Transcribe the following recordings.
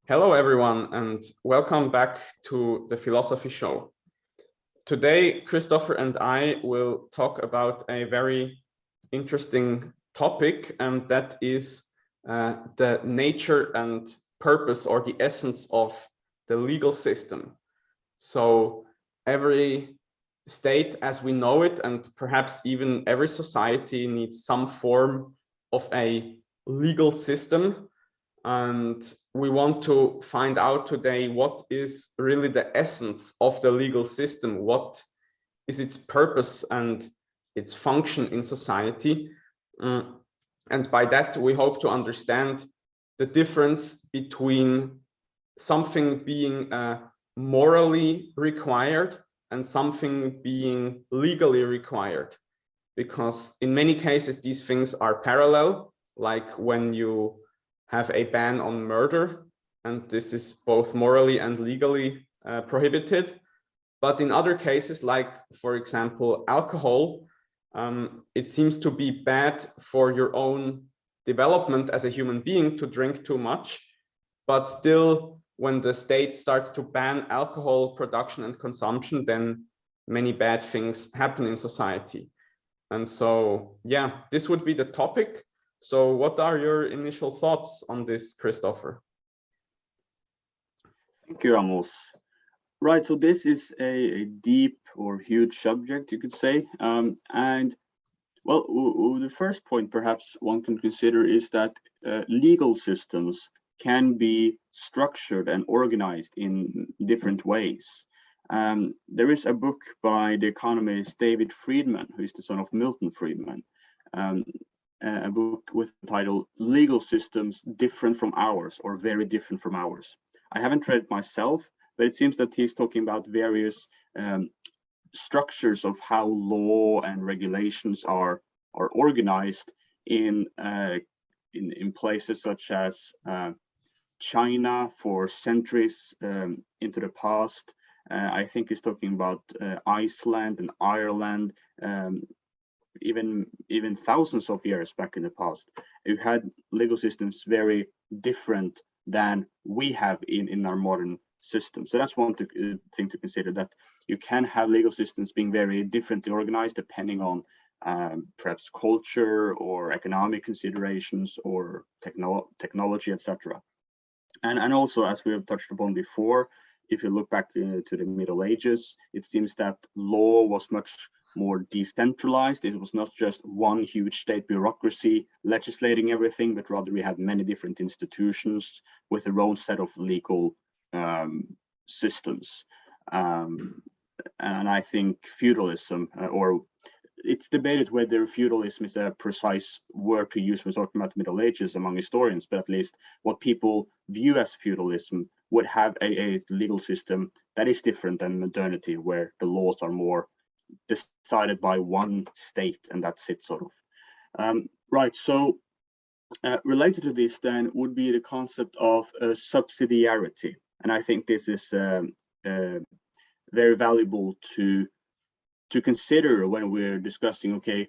Hello, everyone, and welcome back to the Philosophy Show. Today, Christoffer and I will talk about a very interesting topic, and that is the nature and purpose or the essence of the legal system. So every state as we know it, and perhaps even every society, needs some form of a legal system. And we want to find out today what is really the essence of the legal system, what is its purpose and its function in society. And by that, we hope to understand the difference between something being morally required and something being legally required. Because in many cases, these things are parallel, like when you have a ban on murder, and this is both morally and legally prohibited. But in other cases, like, for example, alcohol, it seems to be bad for your own development as a human being to drink too much. But still, when the state starts to ban alcohol production and consumption, then many bad things happen in society. And so, yeah, this would be the topic. So what are your initial thoughts on this, Christoffer? Thank you, Amos. Right, so this is a deep or huge subject, you could say. And well, the first point perhaps one can consider is that legal systems can be structured and organized in different ways. There is a book by the economist David Friedman, who is the son of Milton Friedman, a book with the title Legal Systems Different from Ours, or Very Different from Ours. I haven't read it myself, but it seems that he's talking about various structures of how law and regulations are organized in places such as China for centuries into the past. I think he's talking about Iceland and Ireland, even thousands of years back in the past. You had legal systems very different than we have in our modern system. So that's one thing to consider, that you can have legal systems being very differently organized depending on perhaps culture or economic considerations or technology, etc. And also, as we have touched upon before, if you look back to the Middle Ages, it seems that law was much more decentralized. It was not just one huge state bureaucracy legislating everything, but rather we had many different institutions with their own set of legal systems. And I think feudalism, or it's debated whether feudalism is a precise word to use when talking about the Middle Ages among historians, but at least what people view as feudalism would have a legal system that is different than modernity, where the laws are more decided by one state, and that's it, sort of. Right, so related to this then would be the concept of subsidiarity. And I think this is very valuable to consider when we're discussing, okay,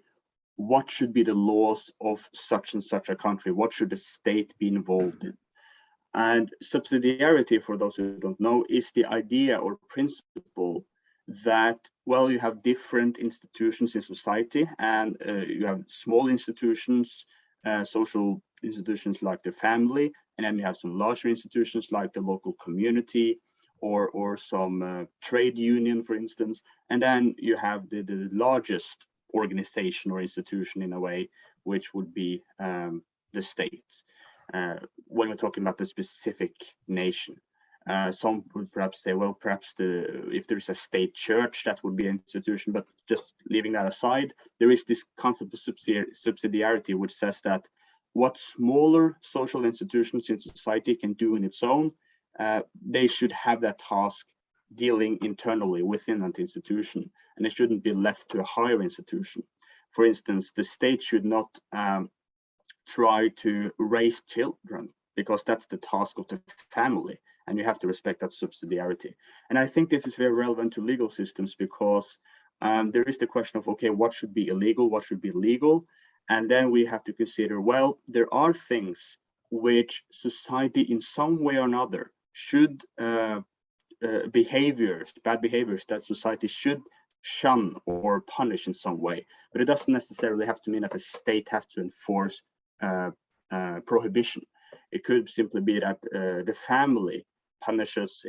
what should be the laws of such and such a country? What should the state be involved in? And subsidiarity, for those who don't know, is the idea or principle that, well, you have different institutions in society, and you have small institutions, social institutions like the family, and then you have some larger institutions like the local community or some trade union, for instance. And then you have the largest organization or institution in a way, which would be the state. When we're talking about the specific nation. Some would perhaps say, well, perhaps if there's a state church, that would be an institution, but just leaving that aside, there is this concept of subsidiarity, which says that what smaller social institutions in society can do in its own, they should have that task dealing internally within that institution, and it shouldn't be left to a higher institution. For instance, the state should not try to raise children, because that's the task of the family, and you have to respect that subsidiarity. And I think this is very relevant to legal systems, because there is the question of, okay, what should be illegal, what should be legal? And then we have to consider, well, there are things which society in some way or another should bad behaviors that society should shun or punish in some way. But it doesn't necessarily have to mean that the state has to enforce prohibition. It could simply be that the family punishes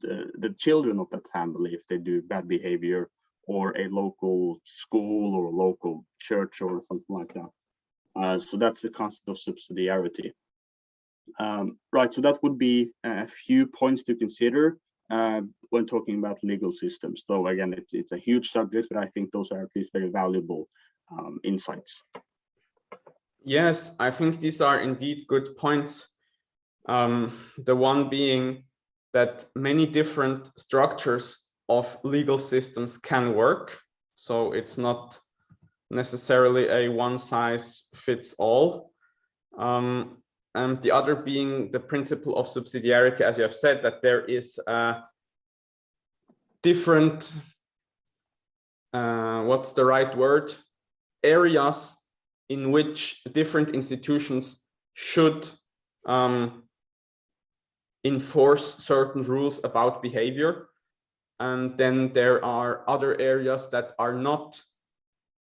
the children of that family if they do bad behavior, or a local school or a local church or something like that. So that's the concept of subsidiarity. Right, so that would be a few points to consider when talking about legal systems. Though again, it's a huge subject, but I think those are at least very valuable insights. Yes, I think these are indeed good points. The one being that many different structures of legal systems can work. So it's not necessarily a one size fits all. And the other being the principle of subsidiarity, as you have said, that there is different, what's the right word, areas in which different institutions should enforce certain rules about behavior. And then there are other areas that are not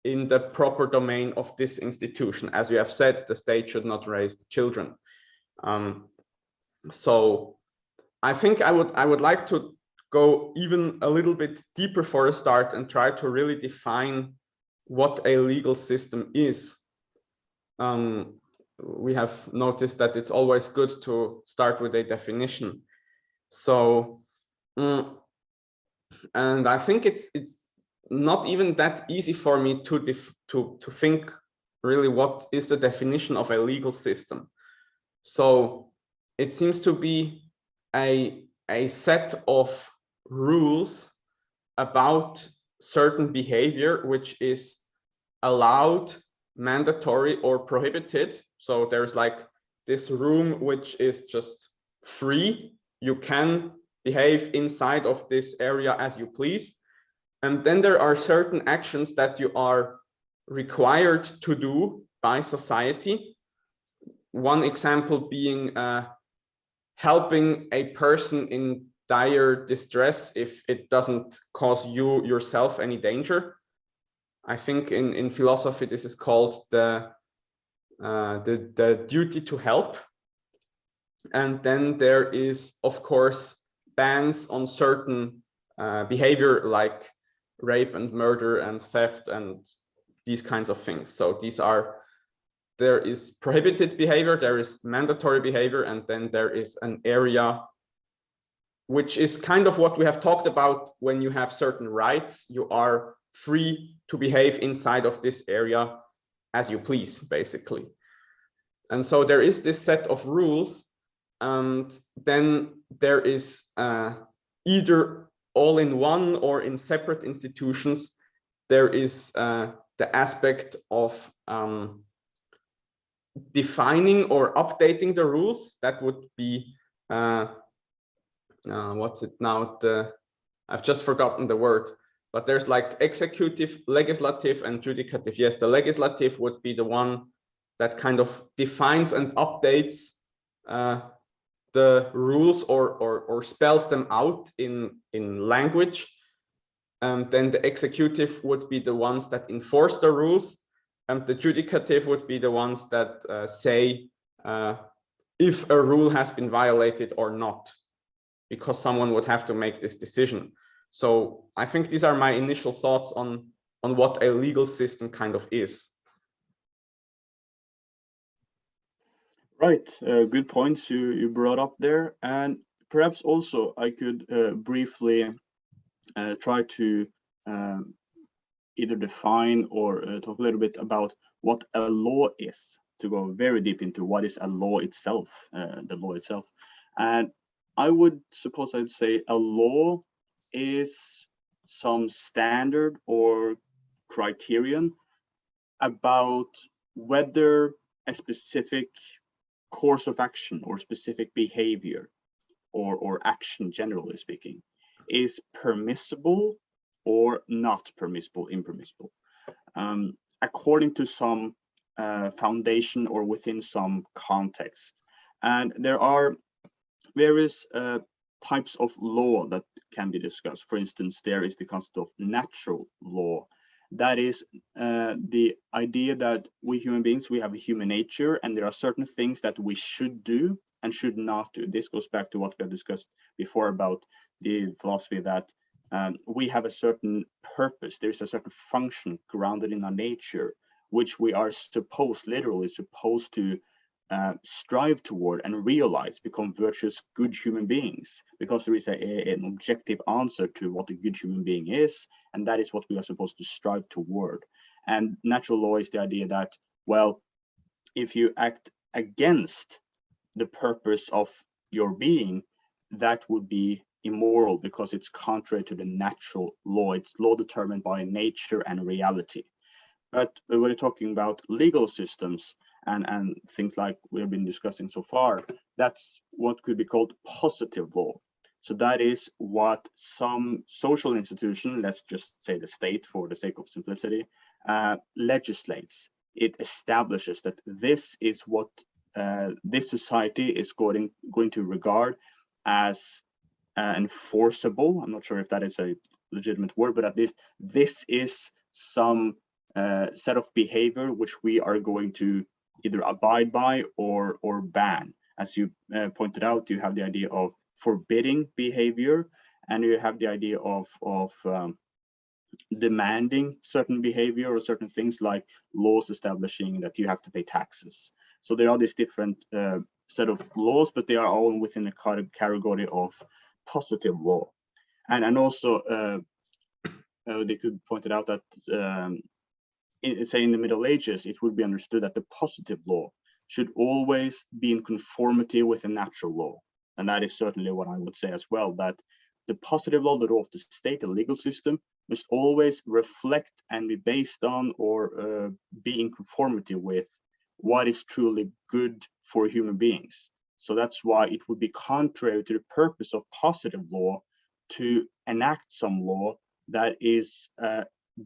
in the proper domain of this institution. As you have said, the state should not raise the children. So I think I would like to go even a little bit deeper for a start and try to really define what a legal system is. We have noticed that it's always good to start with a definition. So, and I think it's not even that easy for me to think really what is the definition of a legal system. So it seems to be a set of rules about certain behavior which is allowed, mandatory, or prohibited. So there's like this room which is just free. You can behave inside of this area as you please. And then there are certain actions that you are required to do by society. One example being helping a person in dire distress if it doesn't cause you yourself any danger. I think in philosophy this is called the duty to help. And then there is, of course, bans on certain behavior like rape and murder and theft and these kinds of things. So there is prohibited behavior, there is mandatory behavior, and then there is an area which is kind of what we have talked about when you have certain rights. You are free to behave inside of this area as you please, basically. And so there is this set of rules, and then there is either all in one or in separate institutions, there is the aspect of defining or updating the rules. That would be what's it now? I've just forgotten the word, but there's like executive, legislative, and judicative. Yes, the legislative would be the one that kind of defines and updates the rules or spells them out in language. And then the executive would be the ones that enforce the rules, and the judicative would be the ones that say if a rule has been violated or not, because someone would have to make this decision. So I think these are my initial thoughts on what a legal system kind of is. Right, good points you brought up there, and perhaps also I could briefly try to either define or talk a little bit about what a law is, to go very deep into what is a law itself, the law itself. And I would suppose I'd say a law is some standard or criterion about whether a specific course of action or specific behavior or action, generally speaking, is permissible or not permissible, impermissible, according to some foundation or within some context. And there are various types of law that can be discussed. For instance, there is the concept of natural law. That is the idea that we human beings, we have a human nature, and there are certain things that we should do and should not do. This goes back to what we have discussed before about the philosophy that we have a certain purpose. There's a certain function grounded in our nature, which we are literally supposed to strive toward and realize, become virtuous, good human beings, because there is an objective answer to what a good human being is, and that is what we are supposed to strive toward. And natural law is the idea that, well, if you act against the purpose of your being, that would be immoral because it's contrary to the natural law. It's law determined by nature and reality. But when we're talking about legal systems and things like we've been discussing so far, that's what could be called positive law. So that is what some social institution, let's just say the state for the sake of simplicity, legislates. It establishes that this is what this society is going to regard as enforceable. I'm not sure if that is a legitimate word, but at least this is some set of behavior which we are going to either abide by or ban. As you pointed out, you have the idea of forbidding behavior, and you have the idea of demanding certain behavior or certain things, like laws establishing that you have to pay taxes. So there are these different set of laws, but they are all within a category of positive law. And also they could point it out that say in the Middle Ages, it would be understood that the positive law should always be in conformity with the natural law. And that is certainly what I would say as well, that the positive law, the law of the state, the legal system, must always reflect and be based on or be in conformity with what is truly good for human beings. So that's why it would be contrary to the purpose of positive law to enact some law that is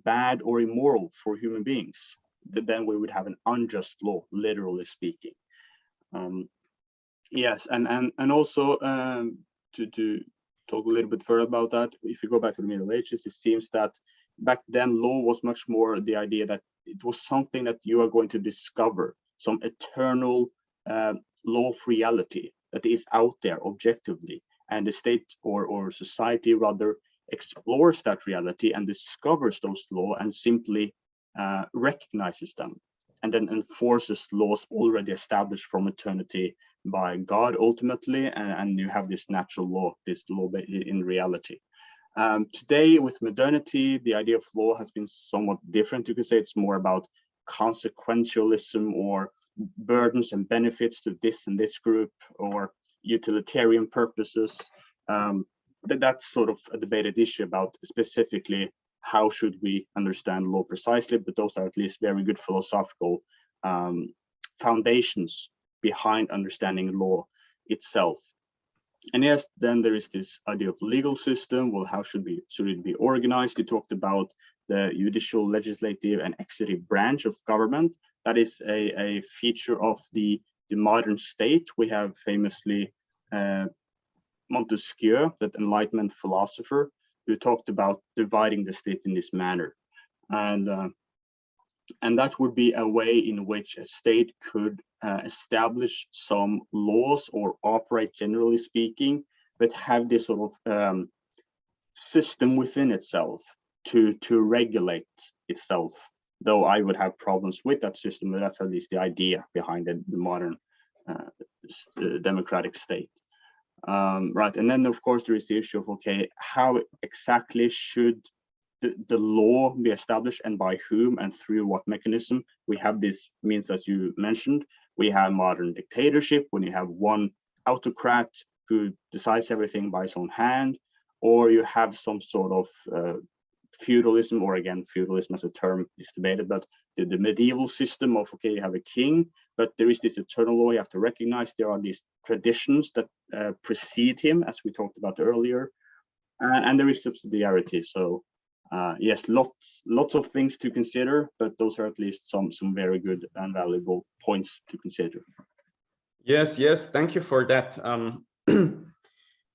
bad or immoral for human beings. Then we would have an unjust law, literally speaking. Yes, and also to talk a little bit further about that, if you go back to the Middle Ages, it seems that back then law was much more the idea that it was something that you are going to discover, some eternal law of reality that is out there objectively, and the state or society rather explores that reality and discovers those laws and simply recognizes them and then enforces laws already established from eternity by God ultimately, and you have this natural law, this law in reality. Today with modernity, the idea of law has been somewhat different. You could say it's more about consequentialism or burdens and benefits to this and this group, or utilitarian purposes. That's sort of a debated issue about specifically how should we understand law precisely, but those are at least very good philosophical foundations behind understanding law itself. And yes, then there is this idea of legal system. Well, how should it be organized? You talked about the judicial, legislative, and executive branch of government. That is a feature of the modern state. We have famously Montesquieu, that Enlightenment philosopher, who talked about dividing the state in this manner. And that would be a way in which a state could establish some laws or operate, generally speaking, but have this sort of system within itself to regulate itself. Though I would have problems with that system, but that's at least the idea behind the modern democratic state. Right, and then of course there is the issue of, okay, how exactly should the law be established and by whom and through what mechanism? We have this means, as you mentioned, we have modern dictatorship when you have one autocrat who decides everything by his own hand, or you have some sort of feudalism, or again, feudalism as a term is debated, but the medieval system of, okay, you have a king, but there is this eternal law you have to recognize. There are these traditions that precede him, as we talked about earlier, and there is subsidiarity. So Yes, lots of things to consider, but those are at least some very good and valuable points to consider. Yes, thank you for that.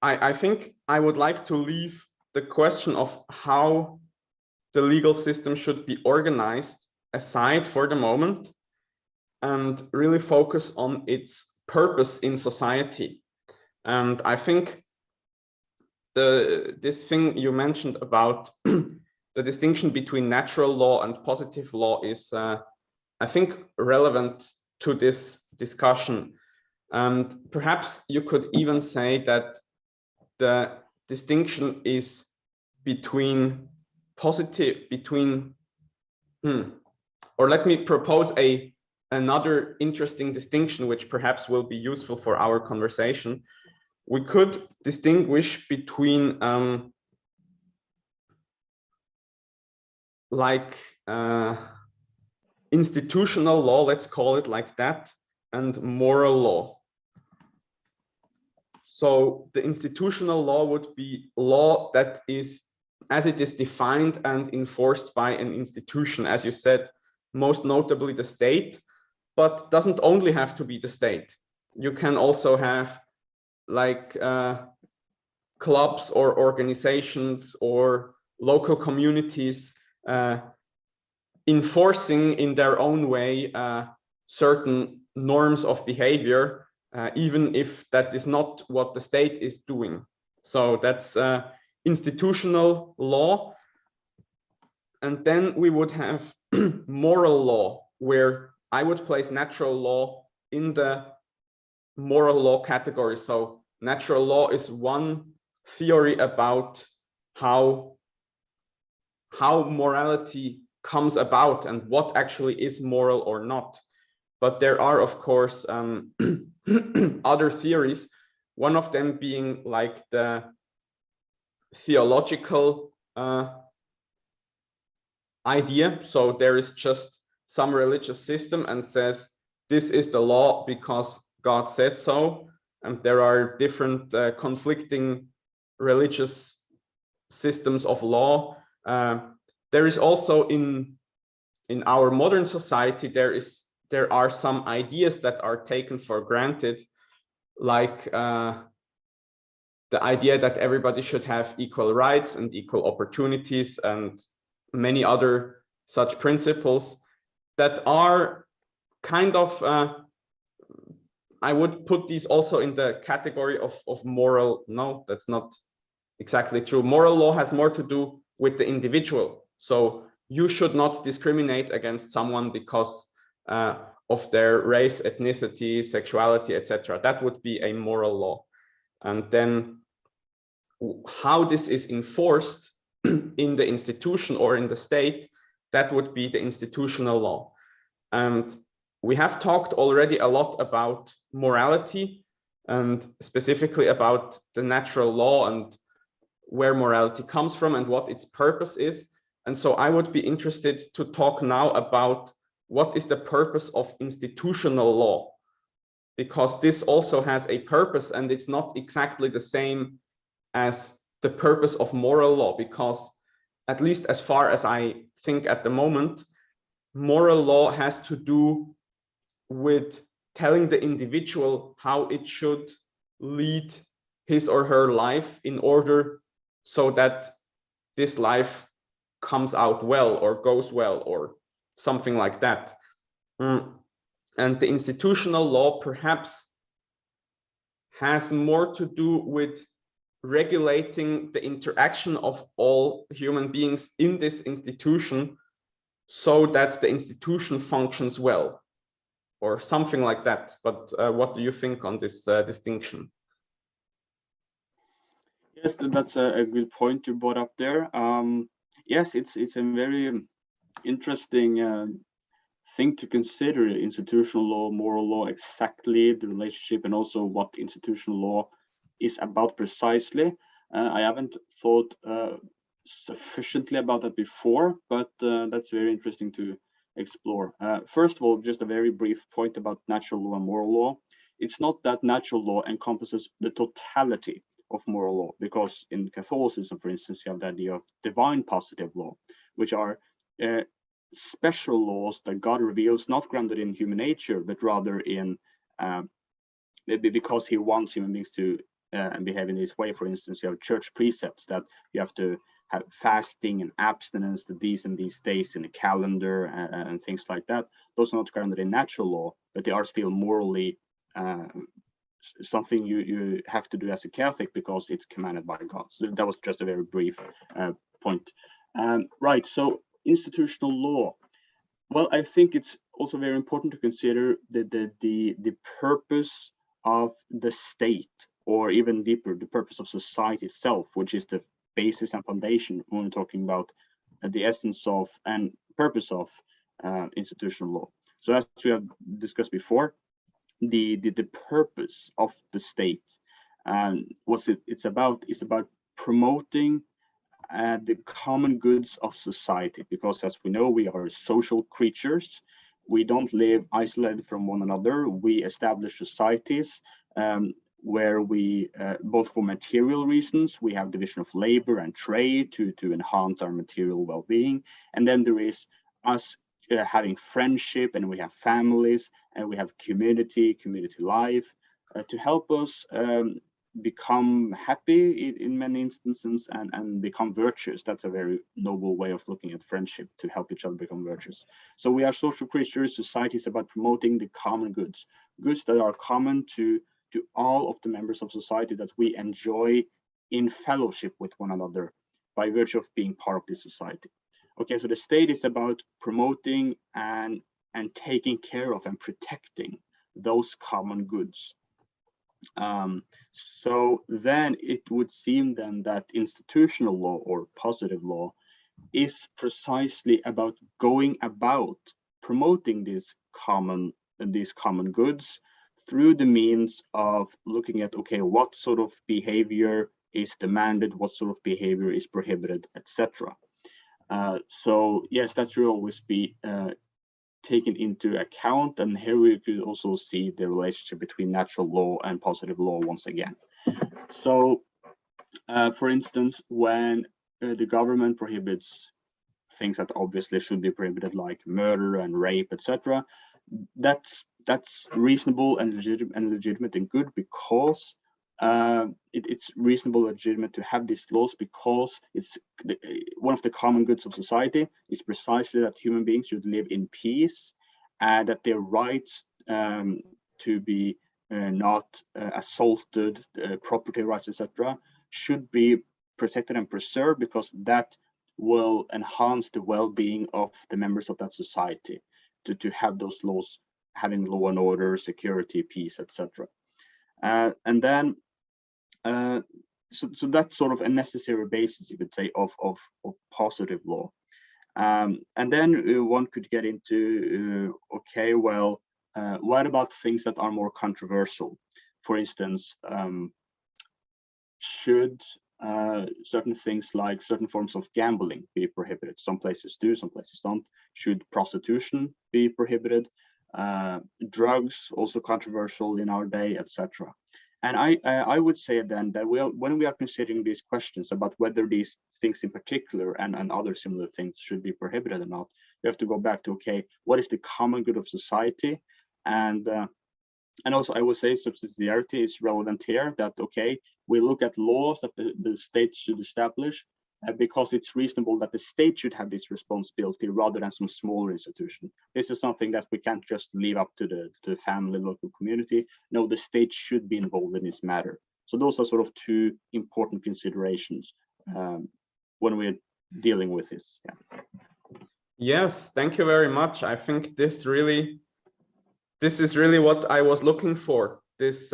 I think I would like to leave the question of how the legal system should be organized aside for the moment and really focus on its purpose in society. And I think this thing you mentioned about the distinction between natural law and positive law is, I think, relevant to this discussion. And perhaps you could even say that the distinction is between or let me propose another interesting distinction, which perhaps will be useful for our conversation. We could distinguish between institutional law, let's call it like that, and moral law. So the institutional law would be law that is, as it is defined and enforced by an institution, as you said, most notably the state, but doesn't only have to be the state. You can also have like clubs or organizations or local communities enforcing in their own way certain norms of behavior, even if that is not what the state is doing. So that's institutional law. And then we would have moral law, where I would place natural law in the moral law category. So natural law is one theory about how morality comes about and what actually is moral or not. But there are, of course, other theories, one of them being like the theological idea. So there is just some religious system and says, this is the law because God says so. And there are different conflicting religious systems of law. There is also in our modern society, there are some ideas that are taken for granted, like the idea that everybody should have equal rights and equal opportunities and many other such principles that are kind of, I would put these also in the category of moral. No, that's not exactly true. Moral law has more to do with the individual. So you should not discriminate against someone because of their race, ethnicity, sexuality, etc. That would be a moral law. And then how this is enforced in the institution or in the state, that would be the institutional law. And we have talked already a lot about morality and specifically about the natural law and where morality comes from and what its purpose is. And so I would be interested to talk now about what is the purpose of institutional law, because this also has a purpose and it's not exactly the same as the purpose of moral law, because at least as far as I think at the moment, moral law has to do with telling the individual how it should lead his or her life in order so that this life comes out well or goes well or something like that. And the institutional law perhaps has more to do with regulating the interaction of all human beings in this institution so that the institution functions well, or something like that. But what do you think on this distinction? Yes, that's a good point you brought up there. Yes, it's a very interesting thing to consider, institutional law, moral law, exactly the relationship, and also what institutional law is about precisely. I haven't thought sufficiently about that before, but that's very interesting to explore. First of all, just a very brief point about natural law and moral law. It's not that natural law encompasses the totality of moral law, because in Catholicism, for instance, you have the idea of divine positive law, which are special laws that God reveals, not grounded in human nature, but rather in because he wants human beings to behave in this way. For instance, you have church precepts that you have to have fasting and abstinence these and these days in the calendar and things like that. Those are not grounded in natural law, but they are still morally something you have to do as a Catholic because it's commanded by God. So that was just a very brief point. Right, so institutional law. Well, I think it's also very important to consider the purpose of the state, or even deeper, the purpose of society itself, which is the basis and foundation when we're talking about the essence of and purpose of institutional law. So as we have discussed before, the purpose of the state, it's about promoting the common goods of society, because as we know, we are social creatures. We don't live isolated from one another. We establish societies where we, both for material reasons, we have division of labor and trade to enhance our material well-being. And then there is us having friendship, and we have families, and we have community life to help us become happy in many instances and become virtuous. That's a very noble way of looking at friendship, to help each other become virtuous. So we are social creatures. Society is about promoting the common goods that are common to all of the members of society, that we enjoy in fellowship with one another by virtue of being part of this society. Okay, so the state is about promoting and taking care of and protecting those common goods. So then it would seem then that institutional law, or positive law, is precisely about going about promoting these common goods through the means of looking at, okay, what sort of behavior is demanded, what sort of behavior is prohibited, etc. So yes, that should always be taken into account, and here we could also see the relationship between natural law and positive law once again. So for instance, when the government prohibits things that obviously should be prohibited, like murder and rape, etc., that's reasonable and legitimate and good, because it's reasonable and legitimate to have these laws, because it's one of the common goods of society is precisely that human beings should live in peace, and that their rights to be not assaulted, property rights, etc., should be protected and preserved, because that will enhance the well-being of the members of that society, to have those laws having law and order, security, peace, etc. And then so that's sort of a necessary basis, you could say, of positive law. And then one could get into okay, well, what about things that are more controversial? For instance, should certain things like certain forms of gambling be prohibited? Some places do, some places don't. Should prostitution be prohibited? Drugs, also controversial in our day, etc. And I would say then that when we are considering these questions about whether these things in particular and other similar things should be prohibited or not, we have to go back to, okay, what is the common good of society? And also I would say subsidiarity is relevant here, that, okay, we look at laws that the state should establish, because it's reasonable that the state should have this responsibility rather than some smaller institution. This is something that we can't just leave up to the family, local community. No, the state should be involved in this matter. So those are sort of two important considerations when we're dealing with this. Yeah. Yes, thank you very much. I think this is really what I was looking for. This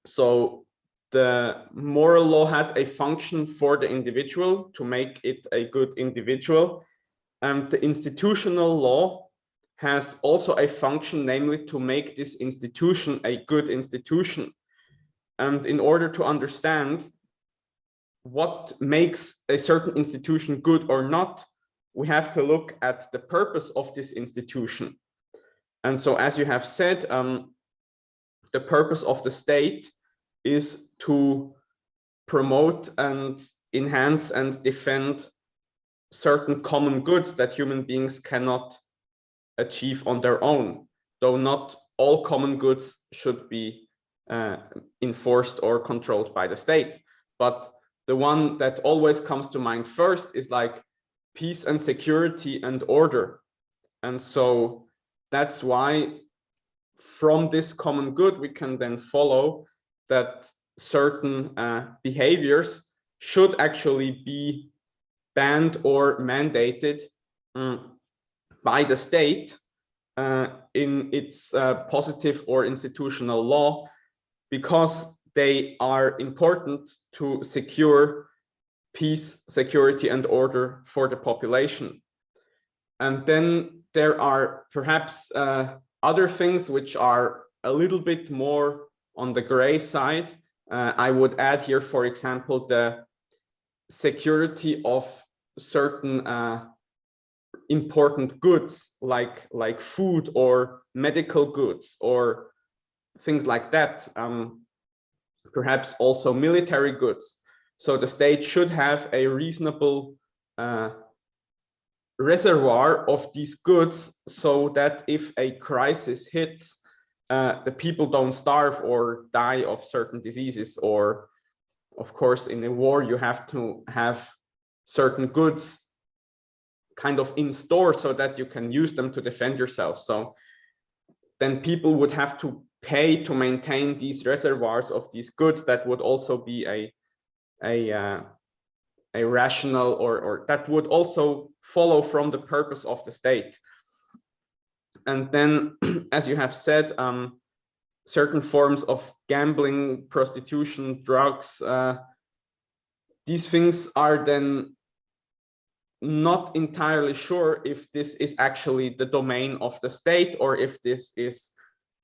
so the moral law has a function for the individual to make it a good individual, and the institutional law has also a function, namely to make this institution a good institution. And in order to understand what makes a certain institution good or not, we have to look at the purpose of this institution. And so, as you have said, the purpose of the state is to promote and enhance and defend certain common goods that human beings cannot achieve on their own, though not all common goods should be enforced or controlled by the state. But the one that always comes to mind first is like peace and security and order. And so that's why from this common good, we can then follow that certain behaviors should actually be banned or mandated by the state in its positive or institutional law, because they are important to secure peace, security, and order for the population. And then there are perhaps other things which are a little bit more on the gray side. I would add here, for example, the security of certain important goods like food or medical goods or things like that, perhaps also military goods. So the state should have a reasonable reservoir of these goods, so that if a crisis hits, the people don't starve or die of certain diseases. Or of course, in a war, you have to have certain goods kind of in store so that you can use them to defend yourself. So then people would have to pay to maintain these reservoirs of these goods. That would also be a rational, or that would also follow from the purpose of the state. And then, as you have said, certain forms of gambling, prostitution, drugs, these things are then not entirely sure if this is actually the domain of the state, or if this is,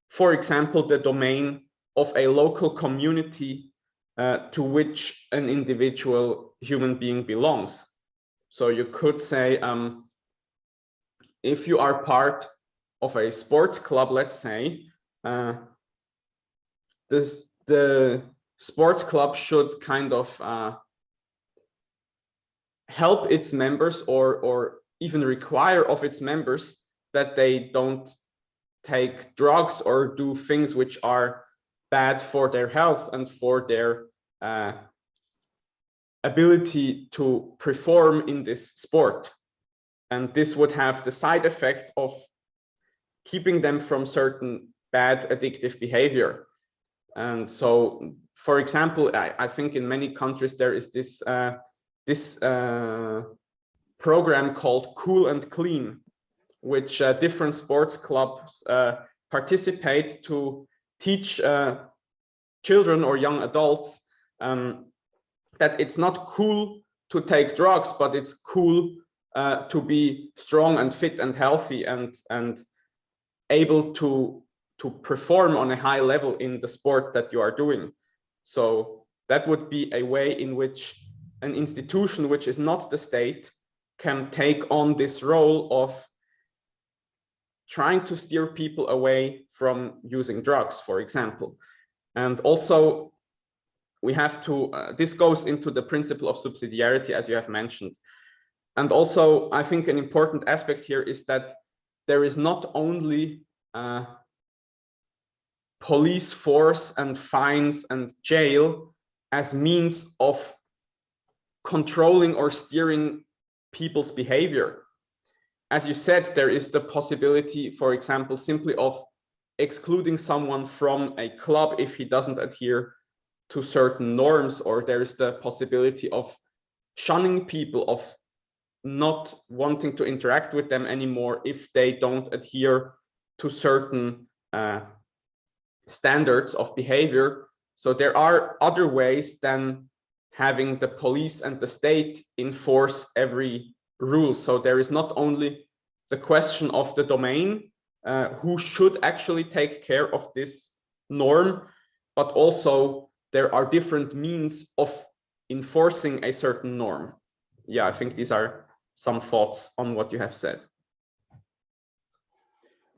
for example, the domain of a local community to which an individual human being belongs. So you could say, if you are part of a sports club, let's say, the sports club should kind of help its members, or even require of its members that they don't take drugs or do things which are bad for their health and for their ability to perform in this sport. And this would have the side effect of keeping them from certain bad addictive behavior. And so, for example, I think in many countries there is this program called Cool and Clean, which different sports clubs participate to teach children or young adults that it's not cool to take drugs, but it's cool to be strong and fit and healthy and able to perform on a high level in the sport that you are doing. So that would be a way in which an institution which is not the state can take on this role of trying to steer people away from using drugs, for example. And also, we have to, this goes into the principle of subsidiarity, as you have mentioned. And also, I think an important aspect here is that there is not only police force and fines and jail as means of controlling or steering people's behavior. As you said, there is the possibility, for example, simply of excluding someone from a club if he doesn't adhere to certain norms, or there is the possibility of shunning people, of not wanting to interact with them anymore if they don't adhere to certain standards of behavior. So there are other ways than having the police and the state enforce every rule. So there is not only the question of the domain, who should actually take care of this norm, but also there are different means of enforcing a certain norm. Yeah, I think these are some thoughts on what you have said.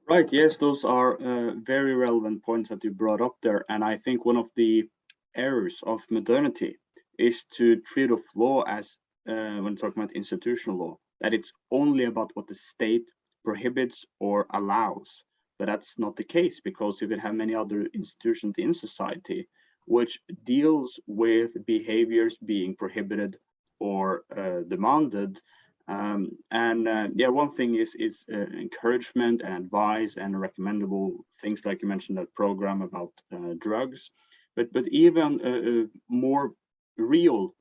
Right, yes, those are very relevant points that you brought up there. And I think one of the errors of modernity is to treat of law as, when talking about institutional law, that it's only about what the state prohibits or allows. But that's not the case, because you can have many other institutions in society which deals with behaviors being prohibited or demanded. Yeah, one thing is encouragement and advice and recommendable things, like you mentioned that program about drugs, but even more real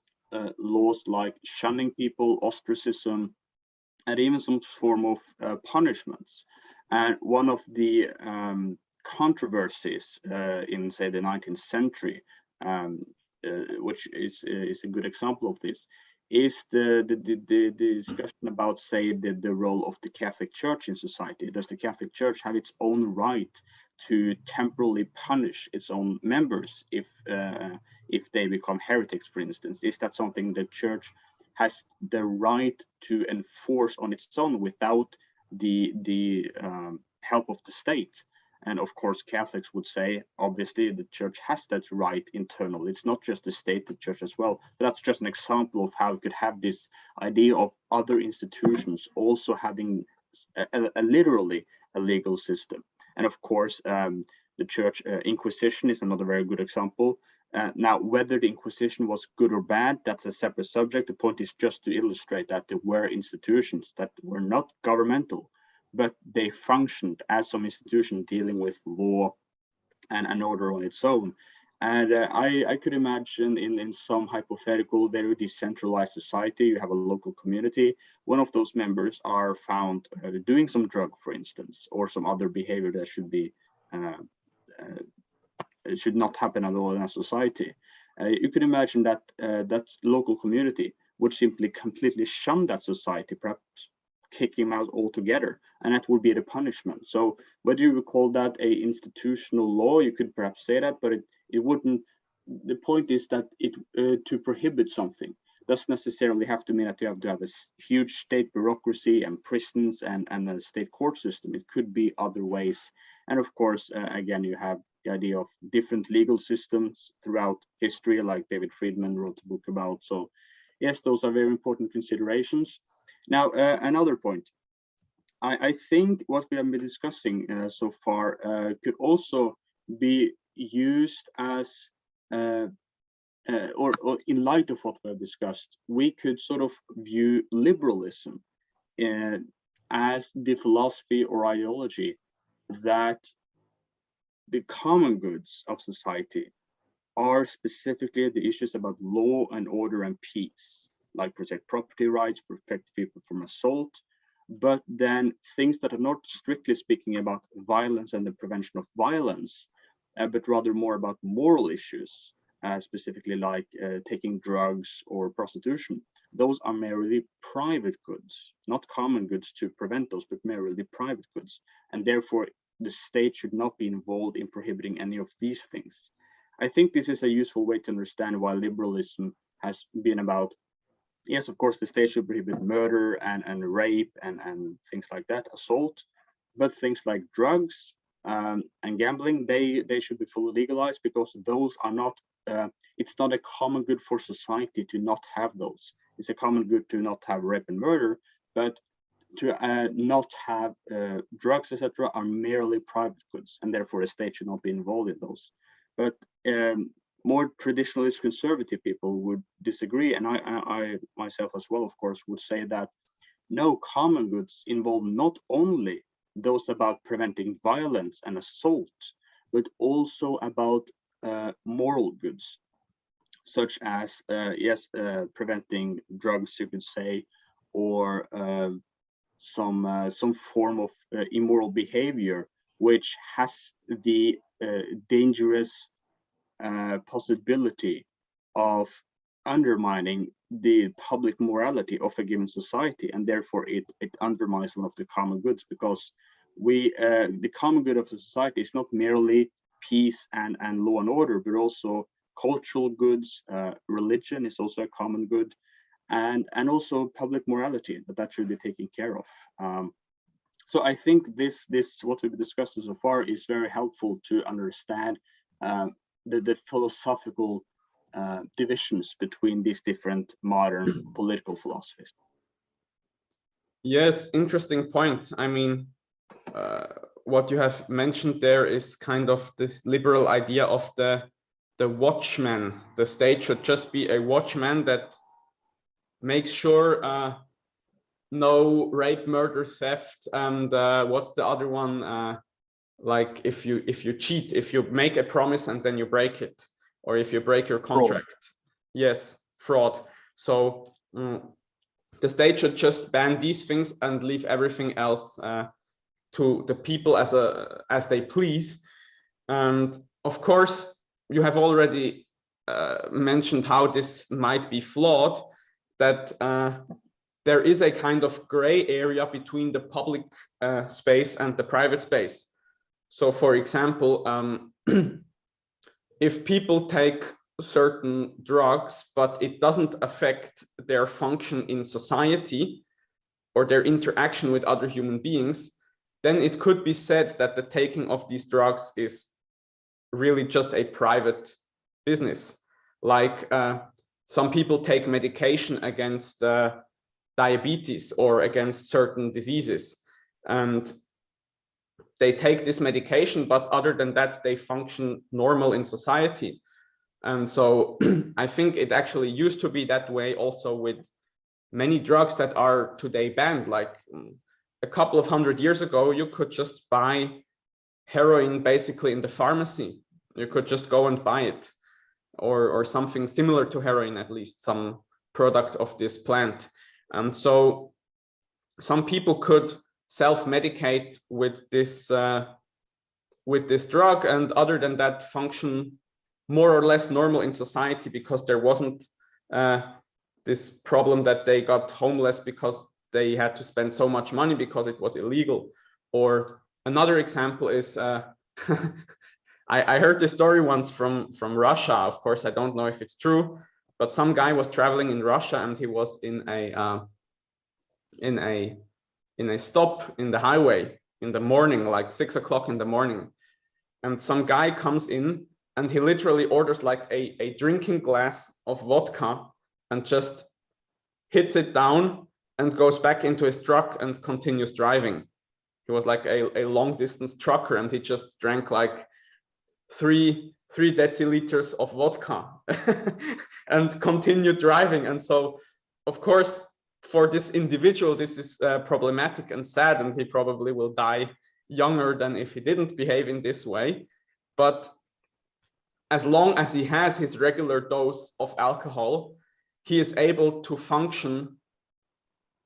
laws like shunning people, ostracism, and even some form of punishments. And one of the controversies in, say, the 19th century, which is a good example of this, is the discussion about, say, the role of the Catholic Church in society. Does the Catholic Church have its own right to temporarily punish its own members if they become heretics, for instance? Is that something the Church has the right to enforce on its own without the help of the state? And of course, Catholics would say, obviously, the Church has that right internally. It's not just the state, the Church as well. But that's just an example of how we could have this idea of other institutions also having literally a legal system. And of course, the Church Inquisition is another very good example. Now, whether the Inquisition was good or bad, that's a separate subject. The point is just to illustrate that there were institutions that were not governmental, but they functioned as some institution dealing with law and order on its own. And I could imagine in some hypothetical, very decentralized society, you have a local community. One of those members are found doing some drug, for instance, or some other behavior that it should not happen at all in a society. You can imagine that that local community would simply completely shun that society, perhaps kick him out altogether, and that would be the punishment. So whether you would call that a institutional law, you could perhaps say that, but it wouldn't. The point is that it to prohibit something doesn't necessarily have to mean that you have to have a huge state bureaucracy and prisons and a state court system. It could be other ways. And of course, again, you have the idea of different legal systems throughout history, like David Friedman wrote a book about. So yes, those are very important considerations. Now, another point, I think what we have been discussing so far could also be used as, or in light of what we have discussed, we could sort of view liberalism as the philosophy or ideology that the common goods of society are specifically the issues about law and order and peace, like protect property rights, protect people from assault, but then things that are not strictly speaking about violence and the prevention of violence, but rather more about moral issues, specifically like taking drugs or prostitution. Those are merely private goods, not common goods to prevent those, but merely private goods. And therefore, the state should not be involved in prohibiting any of these things. I think this is a useful way to understand why liberalism has been about, yes, of course, the state should prohibit murder and rape and things like that, assault, but things like drugs and gambling, they should be fully legalized, because those are not, it's not a common good for society to not have those. It's a common good to not have rape and murder, but to not have drugs, etc., are merely private goods, and therefore the state should not be involved in those. But more traditionalist conservative people would disagree, and I myself as well, of course, would say that no, common goods involve not only those about preventing violence and assault, but also about moral goods, such as preventing drugs, you could say, or some form of immoral behavior, which has the dangerous possibility of undermining the public morality of a given society, and therefore it undermines one of the common goods, because the common good of a society is not merely peace and law and order, but also cultural goods. Religion is also a common good, and also public morality that should be taken care of. So I think this what we've discussed so far is very helpful to understand the philosophical divisions between these different modern political philosophies. Yes, interesting point. I mean, what you have mentioned there is kind of this liberal idea of the watchman. The state should just be a watchman that makes sure no rape, murder, theft, and what's the other one? Like if you cheat, if you make a promise and then you break it, or if you break your contract. Fraud. Yes, fraud. So the state should just ban these things and leave everything else to the people as they please. And of course, you have already mentioned how this might be flawed, that there is a kind of gray area between the public space and the private space. So for example, if people take certain drugs, but it doesn't affect their function in society or their interaction with other human beings, then it could be said that the taking of these drugs is really just a private business. Like some people take medication against diabetes or against certain diseases, and they take this medication, but other than that, they function normal in society. And so I think it actually used to be that way also with many drugs that are today banned. Like a couple of 100 years ago, you could just buy heroin basically in the pharmacy. You could just go and buy it, or something similar to heroin, at least some product of this plant. And so some people could self-medicate with this drug, and other than that, function more or less normal in society, because there wasn't this problem that they got homeless because they had to spend so much money because it was illegal. Or another example is I heard this story once from Russia. Of course, I don't know if it's true, but some guy was traveling in Russia and he was in a stop in the highway in the morning, like 6 o'clock in the morning. And some guy comes in and he literally orders like a drinking glass of vodka and just hits it down and goes back into his truck and continues driving. He was like a long distance trucker, and he just drank like three deciliters of vodka and continued driving. And so, of course, for this individual, this is problematic and sad, and he probably will die younger than if he didn't behave in this way. But as long as he has his regular dose of alcohol, he is able to function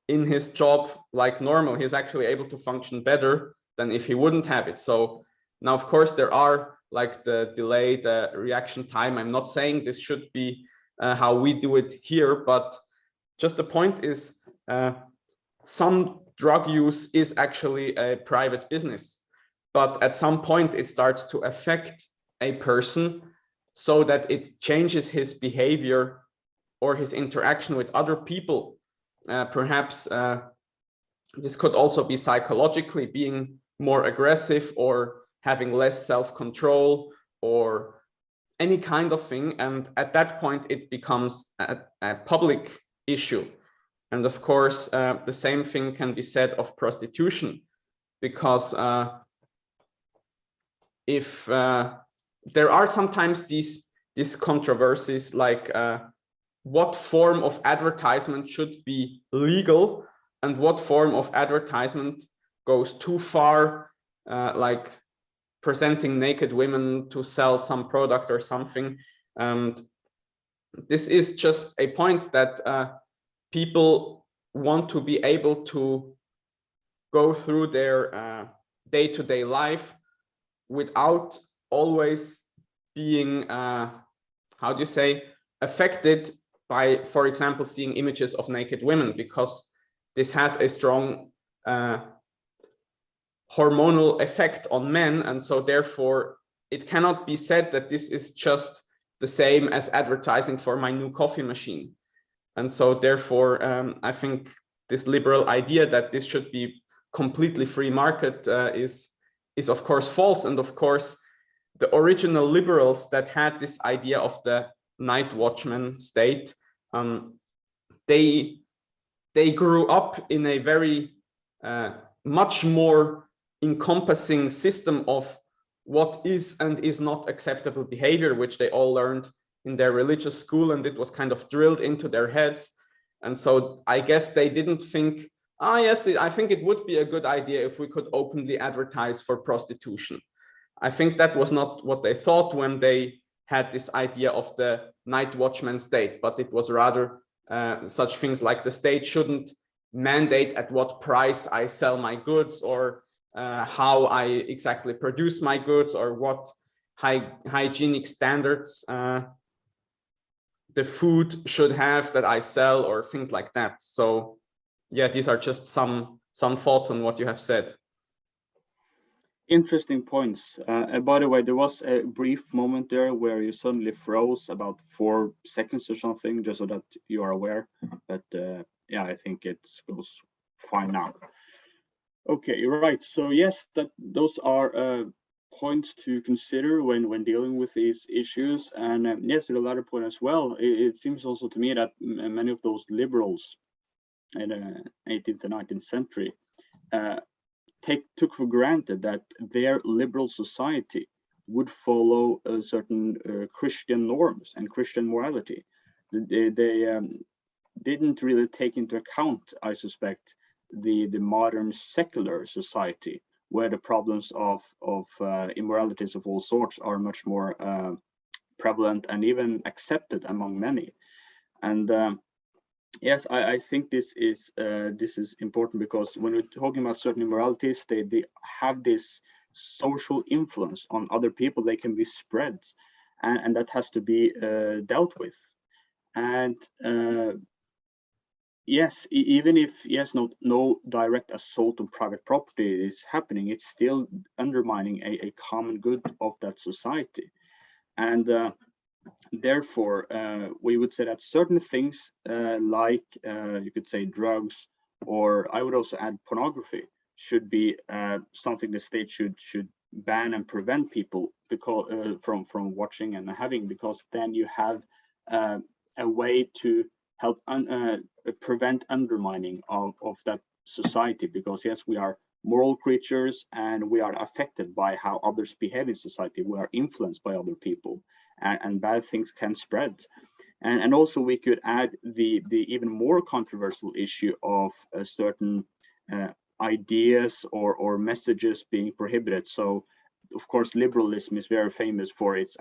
in his job like normal. He's actually able to function better than if he wouldn't have it. So now, of course, there are like the delay, the reaction time. I'm not saying this should be how we do it here, but just the point is some drug use is actually a private business, but at some point it starts to affect a person so that it changes his behavior or his interaction with other people. Perhaps this could also be psychologically being more aggressive or having less self-control or any kind of thing. And at that point, it becomes a public issue. And of course, the same thing can be said of prostitution, because if there are sometimes these controversies, like what form of advertisement should be legal and what form of advertisement goes too far, like presenting naked women to sell some product or something. And this is just a point that people want to be able to go through their day-to-day life without always being, how do you say, affected by, for example, seeing images of naked women, because this has a strong hormonal effect on men. And so therefore, it cannot be said that this is just the same as advertising for my new coffee machine. And so therefore, I think this liberal idea that this should be completely free market is of course false. And of course, the original liberals that had this idea of the Nightwatchman State, they grew up in a very much more encompassing system of what is and is not acceptable behavior, which they all learned in their religious school, and it was kind of drilled into their heads. And so I guess they didn't think, yes, I think it would be a good idea if we could openly advertise for prostitution. I think that was not what they thought when they had this idea of the Nightwatchman State, but it was rather such things like the state shouldn't mandate at what price I sell my goods, or how I exactly produce my goods, or what hygienic standards the food should have that I sell, or things like that. So yeah, these are just some thoughts on what you have said. Interesting points. By the way, there was a brief moment there where you suddenly froze about 4 seconds or something, just so that you are aware. But yeah, I think it goes fine now. Okay, right. So yes, those are points to consider when dealing with these issues. And yes, to the latter point as well, it seems also to me that many of those liberals in the 18th and 19th century took for granted that their liberal society would follow certain Christian norms and Christian morality. They didn't really take into account, I suspect, the modern secular society, where the problems of immoralities of all sorts are much more prevalent and even accepted among many. And yes, I think this is important, because when we're talking about certain immoralities, they have this social influence on other people. They can be spread, and that has to be dealt with. And yes, even if no direct assault on private property is happening, it's still undermining a common good of that society. And therefore, we would say that certain things like you could say drugs, or I would also add pornography, should be something the state should ban and prevent people from watching and having, because then you have a way to help prevent undermining of that society. Because yes, we are moral creatures, and we are affected by how others behave in society. We are influenced by other people, and bad things can spread. And also we could add the even more controversial issue of certain ideas or messages being prohibited. So of course, liberalism is very famous for its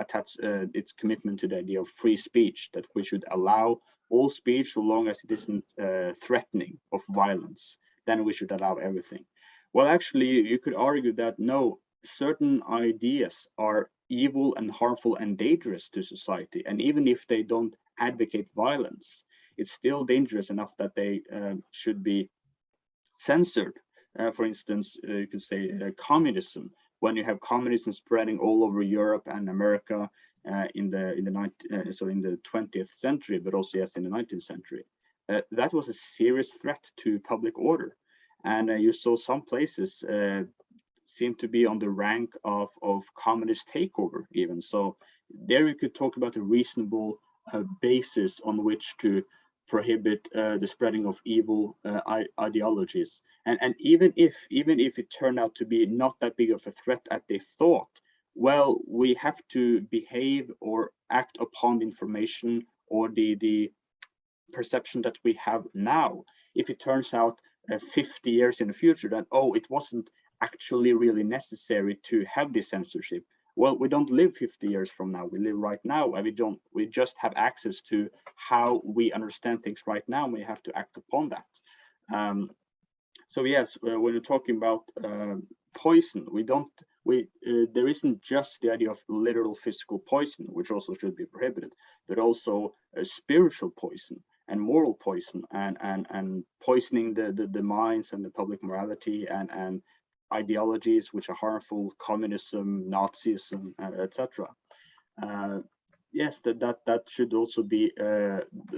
commitment to the idea of free speech, that we should allow all speech so long as it isn't threatening of violence. Then we should allow everything. Well, actually, you could argue that no, certain ideas are evil and harmful and dangerous to society, and even if they don't advocate violence, it's still dangerous enough that they should be censored. For instance, you could say communism. When you have communism spreading all over Europe and America in the 20th century, but also yes in the 19th century, that was a serious threat to public order, and you saw some places seem to be on the rank of communist takeover even. So there you could talk about a reasonable basis on which to prohibit the spreading of evil ideologies. And even if it turned out to be not that big of a threat as they thought, well, we have to behave or act upon the information or the perception that we have now. If it turns out 50 years in the future that, oh, it wasn't actually really necessary to have this censorship, well, we don't live 50 years from now. We live right now, and we just have access to how we understand things right now, and we have to act upon that. So yes, when we're talking about poison, there isn't just the idea of literal physical poison, which also should be prohibited, but also spiritual poison and moral poison, and poisoning the minds and the public morality and ideologies which are harmful, communism, Nazism, etc. Yes, that should also be,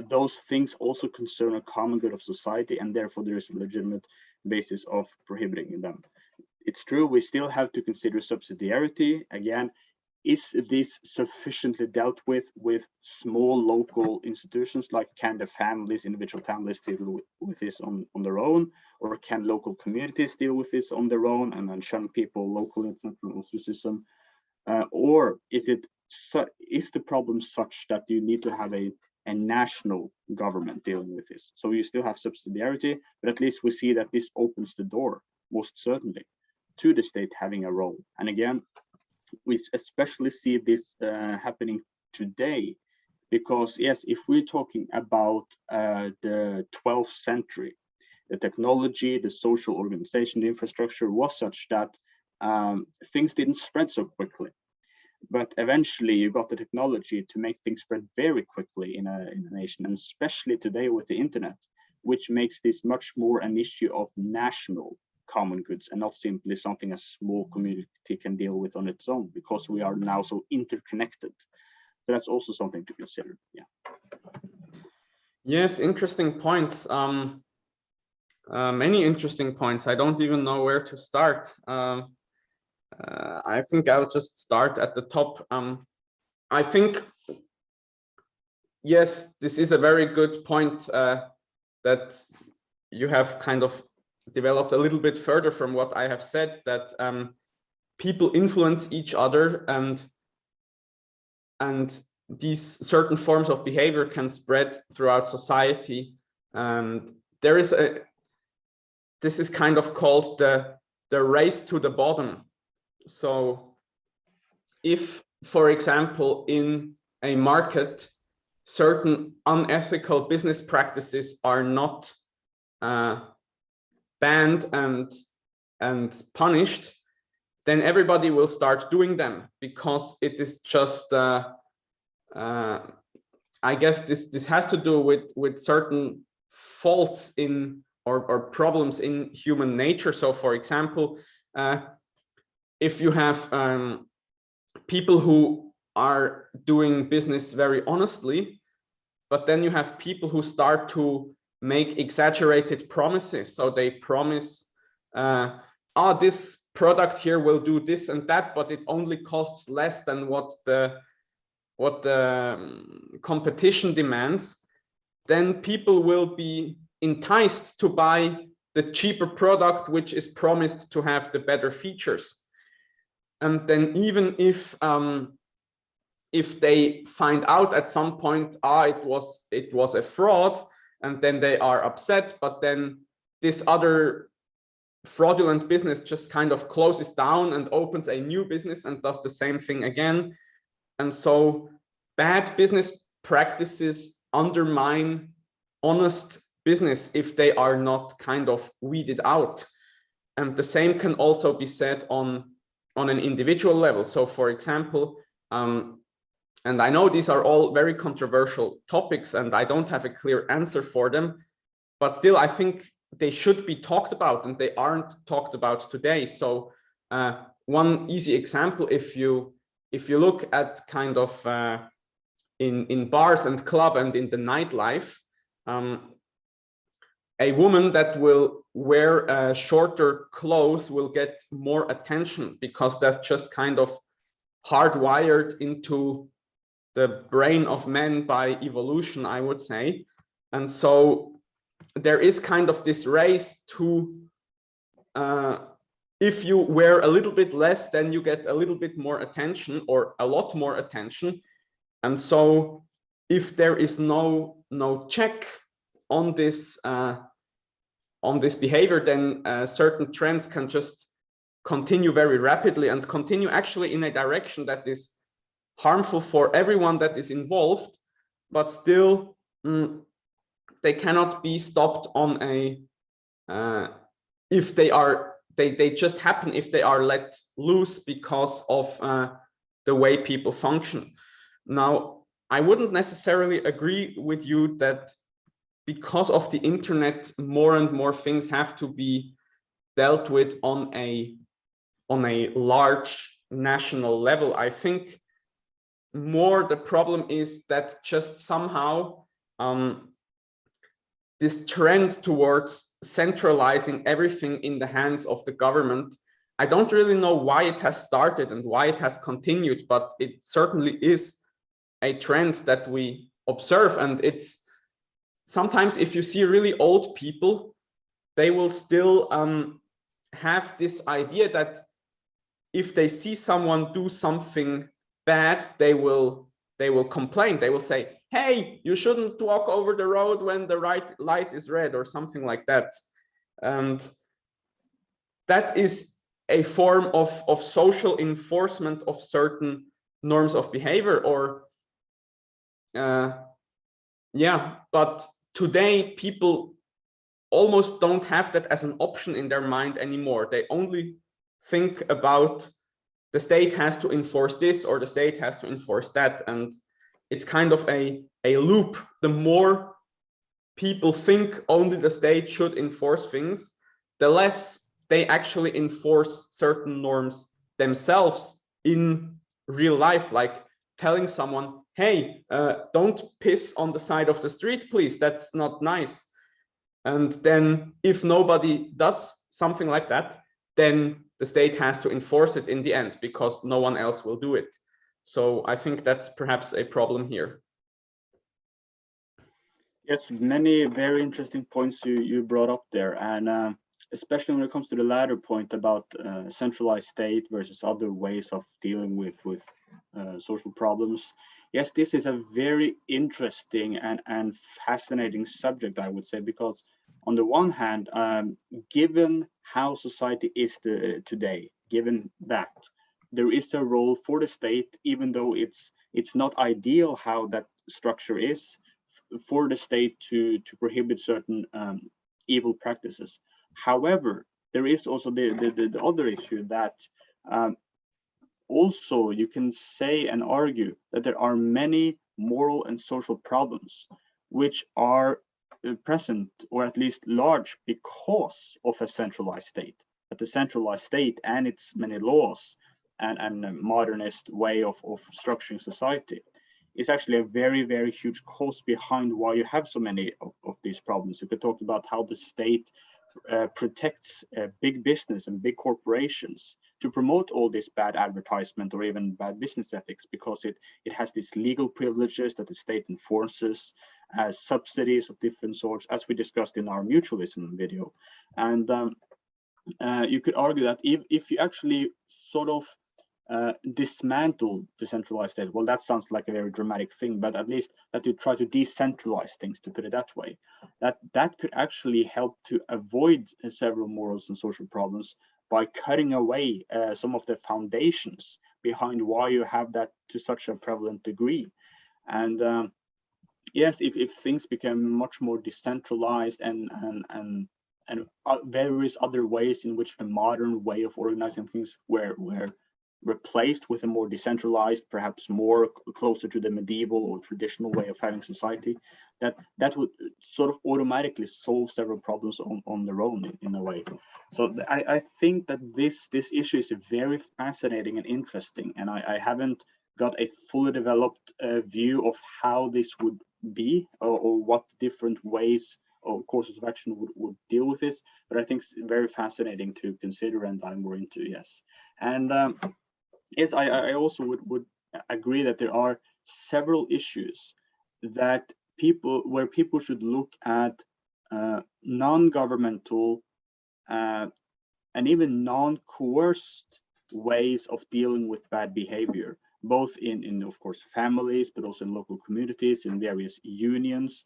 those things also concern a common good of society, and therefore there is a legitimate basis of prohibiting them. It's true, we still have to consider subsidiarity. Again, is this sufficiently dealt with small local institutions? Like, can the families, individual families, deal with this on their own, or can local communities deal with this on their own and then shun people locally into ostracism? Or is the problem such that you need to have a national government dealing with this? So you still have subsidiarity, but at least we see that this opens the door, most certainly, to the state having a role. And again, we especially see this happening today, because yes, if we're talking about the 12th century, the technology, the social organization, the infrastructure was such that things didn't spread so quickly. But eventually you got the technology to make things spread very quickly in a nation, and especially today with the internet, which makes this much more an issue of national common goods and not simply something a small community can deal with on its own, because we are now so interconnected. So that's also something to consider. Yeah. Yes, interesting points. Many interesting points. I don't even know where to start. I think I'll just start at the top. I think, yes, this is a very good point that you have kind of developed a little bit further from what I have said, that people influence each other, and these certain forms of behavior can spread throughout society. And this is kind of called the race to the bottom. So if, for example, in a market, certain unethical business practices are not banned and punished, then everybody will start doing them, because it is just I guess this has to do with certain faults in or problems in human nature. So for example, if you have people who are doing business very honestly, but then you have people who start to make exaggerated promises. So they promise, this product here will do this and that, but it only costs less than what the competition demands. Then people will be enticed to buy the cheaper product, which is promised to have the better features. And then even if they find out at some point, it was a fraud, and then they are upset, but then this other fraudulent business just kind of closes down and opens a new business and does the same thing again. And so bad business practices undermine honest business if they are not kind of weeded out. And the same can also be said on an individual level. So for example, and I know these are all very controversial topics and I don't have a clear answer for them, but still I think they should be talked about, and they aren't talked about today. So one easy example, if you look at kind of in bars and club and in the nightlife, a woman that will wear shorter clothes will get more attention, because that's just kind of hardwired into the brain of men by evolution, I would say. And so there is kind of this race to, if you wear a little bit less, then you get a little bit more attention, or a lot more attention. And so if there is no check on this behavior, then certain trends can just continue very rapidly and continue actually in a direction that is harmful for everyone that is involved, but still they cannot be stopped on a if they just happen if they are let loose because of the way people function. Now, I wouldn't necessarily agree with you that because of the internet, more and more things have to be dealt with on a large national level. I think more the problem is that just somehow this trend towards centralizing everything in the hands of the government I don't really know why it has started and why it has continued, but it certainly is a trend that we observe. And it's sometimes, if you see really old people, they will still have this idea that if they see someone do something bad, they will complain. They will say, hey, you shouldn't walk over the road when the right light is red, or something like that. And that is a form of social enforcement of certain norms of behavior, or yeah, but today people almost don't have that as an option in their mind anymore. They only think about the state has to enforce this, or the state has to enforce that, and it's kind of a loop. The more people think only the state should enforce things, the less they actually enforce certain norms themselves in real life, like telling someone, hey, don't piss on the side of the street, please, that's not nice. And then if nobody does something like that, then the state has to enforce it in the end, because no one else will do it. So I think that's perhaps a problem here. Yes, many very interesting points you brought up there, and especially when it comes to the latter point about centralized state versus other ways of dealing with social problems. Yes, this is a very interesting and fascinating subject, I would say, because on the one hand, given how society is today, given that there is a role for the state, even though it's not ideal how that structure is, for the state to prohibit certain evil practices. However, there is also the other issue that also you can say and argue that there are many moral and social problems which are present, or at least large, because of a centralized state. That the centralized state and its many laws and a modernist way of structuring society is actually a very, very huge cause behind why you have so many of these problems. You could talk about how the state protects big business and big corporations to promote all this bad advertisement or even bad business ethics, because it has these legal privileges that the state enforces as subsidies of different sorts, as we discussed in our mutualism video. And you could argue that if you actually sort of dismantle decentralized state, well, that sounds like a very dramatic thing, but at least that you try to decentralize things, to put it that way, that could actually help to avoid several morals and social problems by cutting away some of the foundations behind why you have that to such a prevalent degree. And yes, if things become much more decentralized and various other ways in which a modern way of organizing things were replaced with a more decentralized, perhaps more closer to the medieval or traditional way of having society, that would sort of automatically solve several problems on their own in a way. So I think that this issue is very fascinating and interesting, and I haven't got a fully developed view of how this would be, or what different ways or courses of action would deal with this, but I think it's very fascinating to consider and dive more into. Yes. And yes, I also would agree that there are several issues that where people should look at non-governmental and even non-coerced ways of dealing with bad behavior, both in of course families, but also in local communities, in various unions.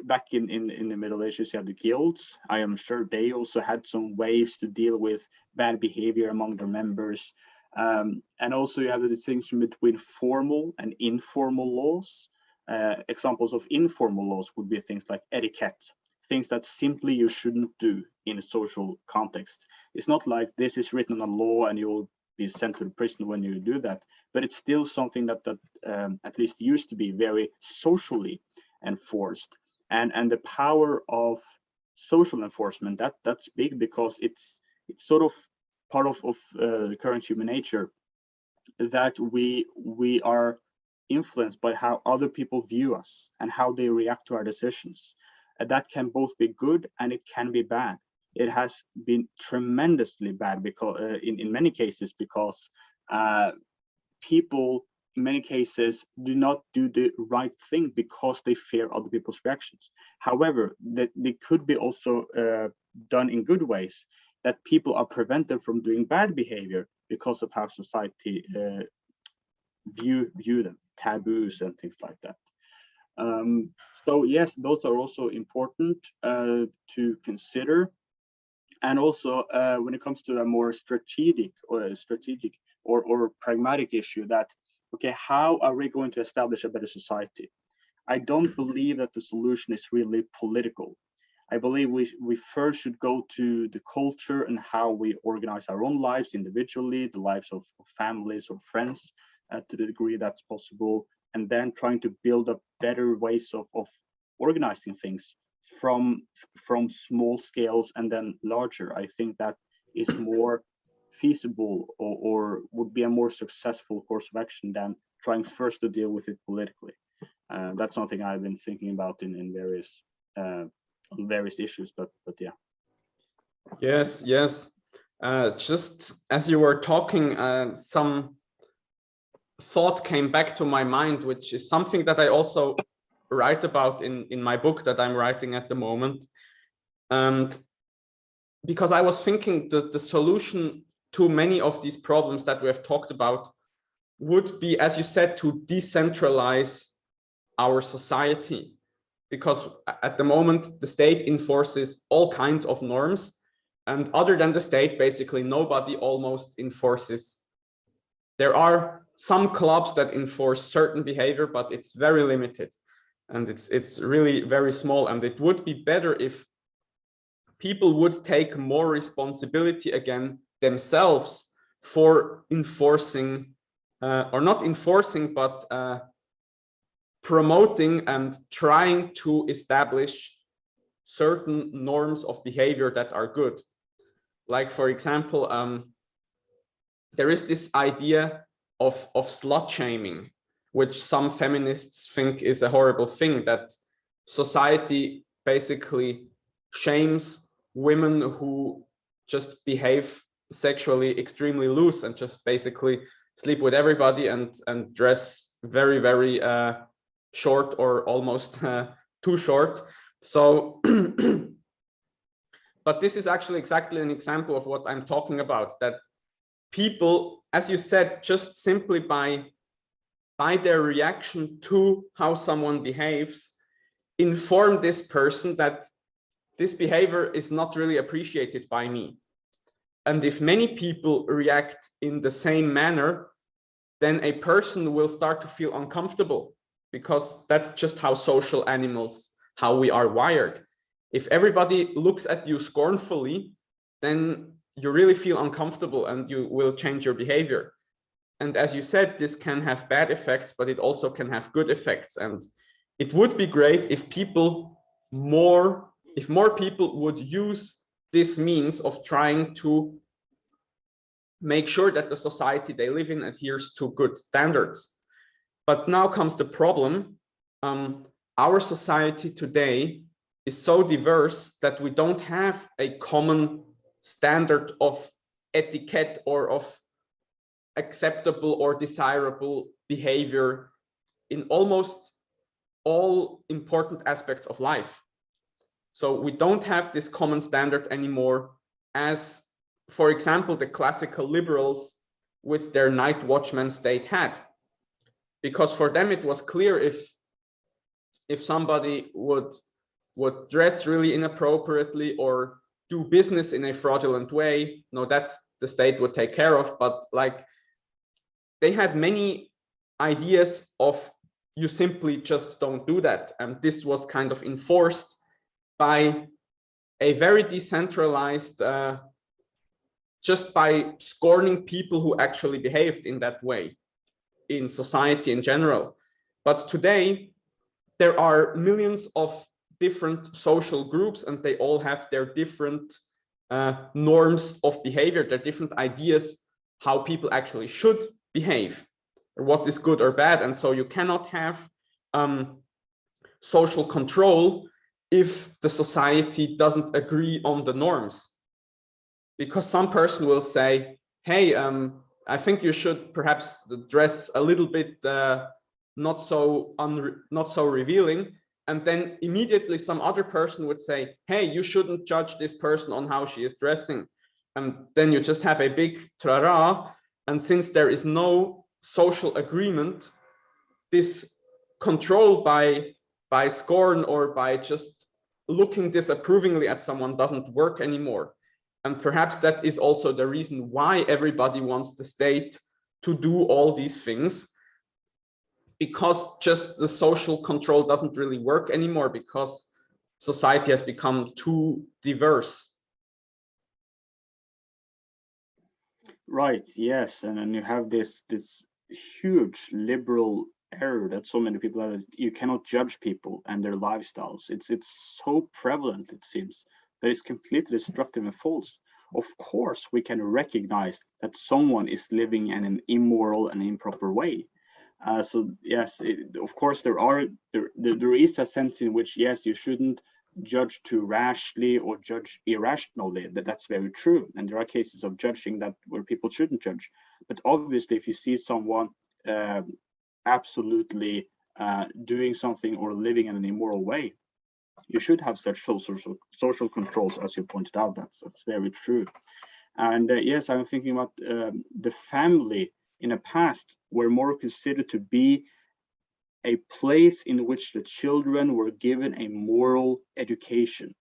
Back in the Middle Ages, you had the guilds. I am sure they also had some ways to deal with bad behavior among their members. And also you have the distinction between formal and informal laws. Examples of informal laws would be things like etiquette, things that simply you shouldn't do in a social context. It's not like this is written on a law and you'll be sent to the prison when you do that, but it's still something that at least used to be very socially enforced. And the power of social enforcement, that's big, because it's sort of part of the current human nature, that we are influenced by how other people view us and how they react to our decisions. And that can both be good and it can be bad. it has been tremendously bad because in many cases, because people in many cases do not do the right thing because they fear other people's reactions. However, that they could be also done in good ways, that people are prevented from doing bad behavior because of how society view them, taboos and things like that. So yes, those are also important to consider. And also when it comes to a more strategic or pragmatic issue, that okay, how are we going to establish a better society? I don't believe that the solution is really political. I believe we first should go to the culture and how we organize our own lives individually, the lives of families or friends to the degree that's possible, and then trying to build up better ways of organizing things from small scales and then larger. I think that is more feasible or would be a more successful course of action than trying first to deal with it politically. That's something I've been thinking about in various issues, but yeah. Yes. Just as you were talking, some thought came back to my mind, which is something that I also write about in my book that I'm writing at the moment. And because I was thinking that the solution to many of these problems that we have talked about would be, as you said, to decentralize our society. Because at the moment, the state enforces all kinds of norms. And other than the state, basically nobody almost enforces. There are some clubs that enforce certain behavior, but it's very limited. And it's really very small. And it would be better if people would take more responsibility again themselves for enforcing, or not enforcing, but promoting and trying to establish certain norms of behavior that are good. Like, for example, there is this idea of slut shaming, which some feminists think is a horrible thing, that society basically shames women who just behave sexually extremely loose and just basically sleep with everybody and dress very, very short or almost too short. So, but this is actually exactly an example of what I'm talking about, that people, as you said, just simply by their reaction to how someone behaves, inform this person that this behavior is not really appreciated by me. And if many people react in the same manner, then a person will start to feel uncomfortable, because that's just how social animals, how we are wired. If everybody looks at you scornfully, then you really feel uncomfortable and you will change your behavior. And as you said, this can have bad effects, but it also can have good effects. And it would be great if more people would use this means of trying to make sure that the society they live in adheres to good standards. But now comes the problem. Our society today is so diverse that we don't have a common standard of etiquette or of acceptable or desirable behavior in almost all important aspects of life. So we don't have this common standard anymore, as, for example, the classical liberals with their Nightwatchman State had. Because for them it was clear if somebody would dress really inappropriately or do business in a fraudulent way, no, that the state would take care of. But like, they had many ideas of, you simply just don't do that. And this was kind of enforced by a very decentralized, just by scorning people who actually behaved in that way in society in general. But today there are millions of different social groups, and they all have their different norms of behavior, their different ideas how people actually should behave, or what is good or bad. And so you cannot have social control if the society doesn't agree on the norms. Because some person will say, hey, I think you should perhaps dress a little bit not so revealing, and then immediately some other person would say, hey, you shouldn't judge this person on how she is dressing. And then you just have a big trara. And since there is no social agreement, this control by scorn or by just looking disapprovingly at someone doesn't work anymore. And perhaps that is also the reason why everybody wants the state to do all these things, because just the social control doesn't really work anymore, because society has become too diverse. Right, yes, and then you have this huge liberal error that so many people have. You cannot judge people and their lifestyles. It's so prevalent, it seems, that it's completely destructive and false. Of course, we can recognize that someone is living in an immoral and improper way. So yes, of course there is a sense in which, yes, you shouldn't judge too rashly or judge irrationally. That's very true, and there are cases of judging that where people shouldn't judge. But obviously, if you see someone absolutely doing something or living in an immoral way, you should have such social controls, as you pointed out. That's very true. And yes, I'm thinking about the family in the past were more considered to be a place in which the children were given a moral education.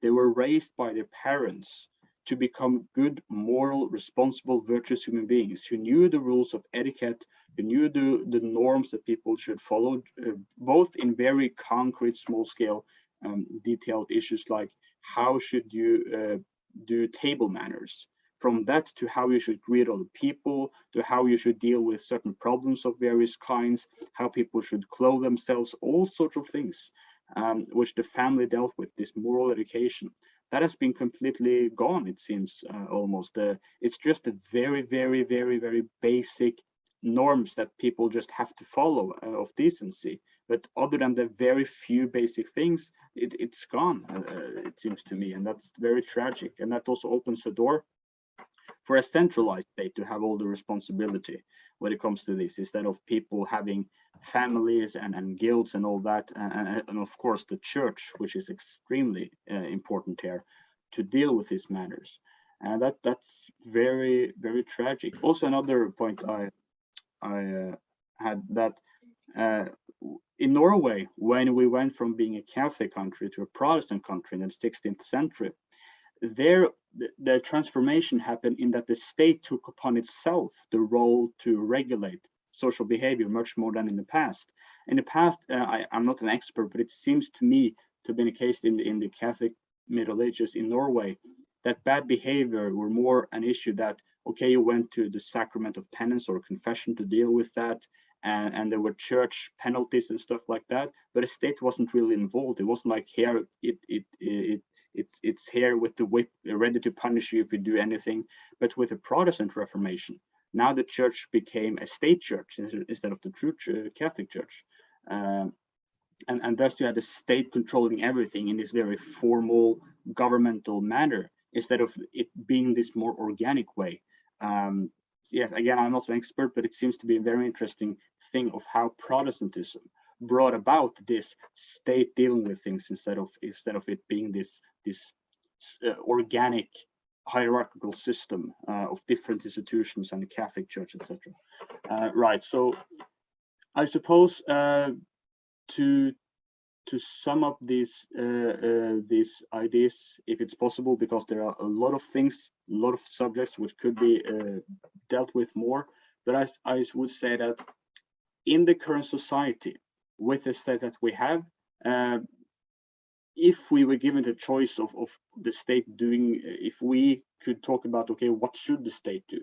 They were raised by their parents to become good, moral, responsible, virtuous human beings who knew the rules of etiquette, who knew the norms that people should follow, both in very concrete, small-scale, detailed issues like how should you do table manners, from that to how you should greet other people, to how you should deal with certain problems of various kinds, how people should clothe themselves, all sorts of things, which the family dealt with, this moral education. That has been completely gone, it seems, almost. It's just a very, very, very, very basic norms that people just have to follow of decency. But other than the very few basic things, it's gone, it seems to me, and that's very tragic. And that also opens the door for a centralized state to have all the responsibility when it comes to this, instead of people having families and guilds and all that, and of course the church, which is extremely important here to deal with these matters. And that's very, very tragic. Also, another point I had, that in Norway, when we went from being a Catholic country to a Protestant country in the 16th century, there the transformation happened in that the state took upon itself the role to regulate social behavior much more than in the past. In the past, I'm not an expert, but it seems to me to have been a case in the Catholic Middle Ages in Norway, that bad behavior were more an issue that, okay, you went to the sacrament of penance or confession to deal with that, and there were church penalties and stuff like that, but the state wasn't really involved. It wasn't like here, it's here with the whip, ready to punish you if you do anything. But with the Protestant Reformation, now the church became a state church instead of the true Catholic Church. And thus you had the state controlling everything in this very formal governmental manner, instead of it being this more organic way. Yes, again, I'm not an expert, but it seems to be a very interesting thing of how Protestantism brought about this state dealing with things instead of it being this organic hierarchical system of different institutions and the Catholic Church, etc. Right. So I suppose to sum up these ideas, if it's possible, because there are a lot of things, a lot of subjects which could be dealt with more, but I would say that in the current society, with the state that we have, if we were given the choice of the state doing, if we could talk about, okay, what should the state do?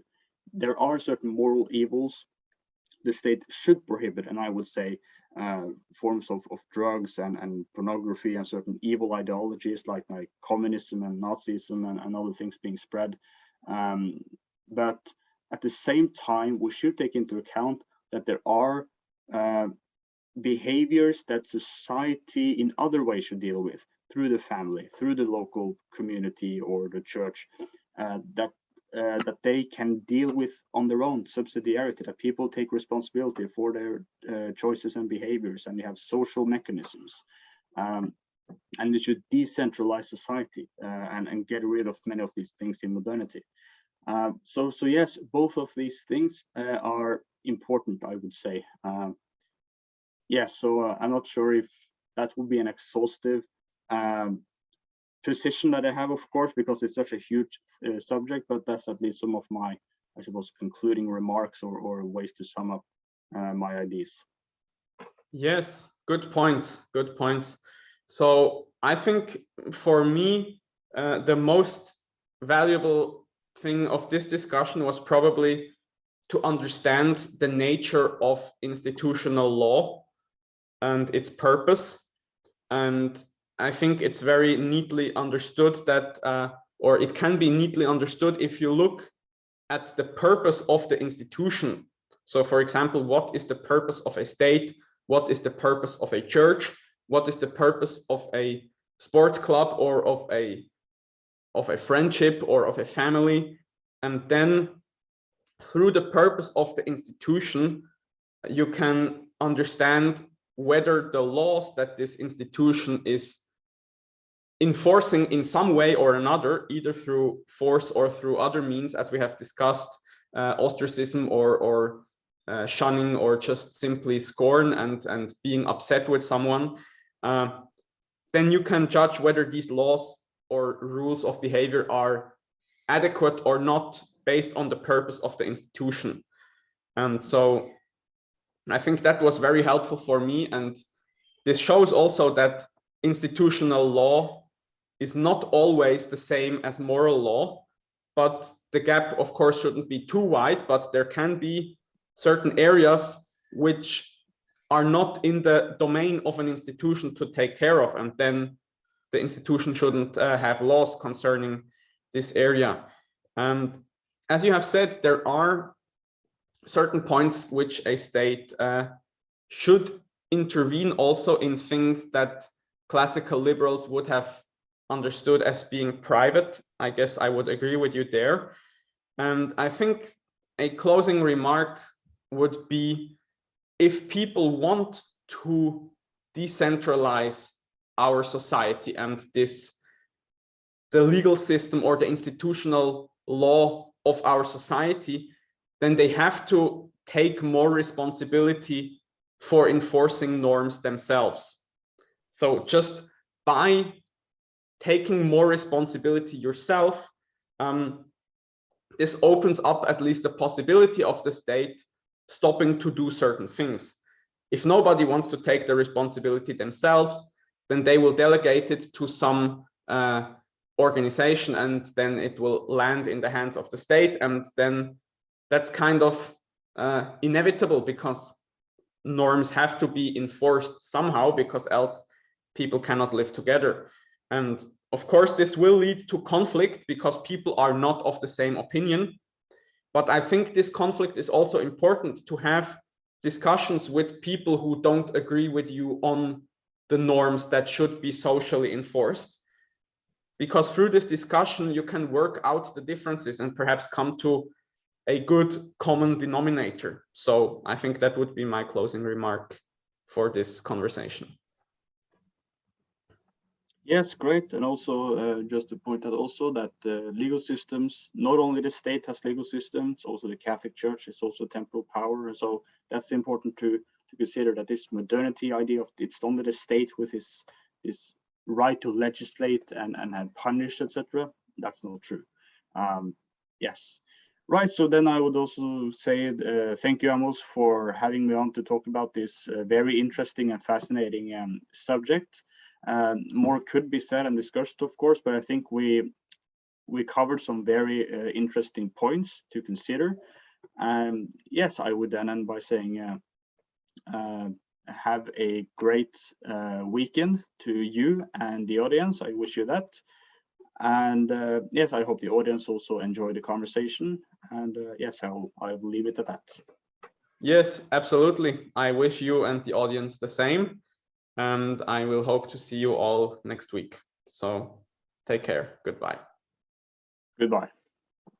There are certain moral evils the state should prohibit, and I would say forms of drugs and pornography and certain evil ideologies like communism and Nazism and other things being spread. But at the same time, we should take into account that there are behaviors that society in other ways should deal with through the family, through the local community or the church, that they can deal with on their own. Subsidiarity, that people take responsibility for their choices and behaviors, and you have social mechanisms. And we should decentralize society and get rid of many of these things in modernity. So yes, both of these things are important, I would say. So I'm not sure if that would be an exhaustive position that I have, of course, because it's such a huge subject, but that's at least some of my, I suppose, concluding remarks or ways to sum up my ideas. Yes, good points, good points. So I think for me, the most valuable thing of this discussion was probably to understand the nature of institutional law and its purpose. And I think it's very neatly understood that, or it can be neatly understood if you look at the purpose of the institution. So for example, what is the purpose of a state? What is the purpose of a church? What is the purpose of a sports club or of a friendship or of a family? And then through the purpose of the institution, you can understand whether the laws that this institution is enforcing in some way or another, either through force or through other means, as we have discussed, ostracism or shunning, or just simply scorn and being upset with someone, then you can judge whether these laws or rules of behavior are adequate or not based on the purpose of the institution. And so I think that was very helpful for me. And this shows also that institutional law is not always the same as moral law, but the gap, of course, shouldn't be too wide, but there can be certain areas which are not in the domain of an institution to take care of, and then the institution shouldn't have laws concerning this area. And as you have said, there are certain points which a state should intervene also in things that classical liberals would have understood as being private. I guess I would agree with you there. And I think a closing remark would be, if people want to decentralize our society and the legal system or the institutional law of our society, then they have to take more responsibility for enforcing norms themselves. So just by taking more responsibility yourself, this opens up at least the possibility of the state stopping to do certain things. If nobody wants to take the responsibility themselves, then they will delegate it to some organization, and then it will land in the hands of the state. And then that's kind of inevitable, because norms have to be enforced somehow, because else people cannot live together. And of course, this will lead to conflict because people are not of the same opinion. But I think this conflict is also important, to have discussions with people who don't agree with you on the norms that should be socially enforced. Because through this discussion, you can work out the differences and perhaps come to a good common denominator. So I think that would be my closing remark for this conversation. Yes, great. And also just to point out also that legal systems, not only the state has legal systems, also the Catholic Church is also temporal power. So that's important to consider, that this modernity idea of it's only the state with this right to legislate and punish, etc. That's not true. Yes. Right, so then I would also say thank you, Amos, for having me on to talk about this very interesting and fascinating subject. More could be said and discussed, of course, but I think we covered some very interesting points to consider. Yes, I would then end by saying have a great weekend to you and the audience. I wish you that. And yes, I hope the audience also enjoyed the conversation. And yes, I will leave it at that. Yes, absolutely. I wish you and the audience the same. and I will hope to see you all next week. So take care. Goodbye. Goodbye.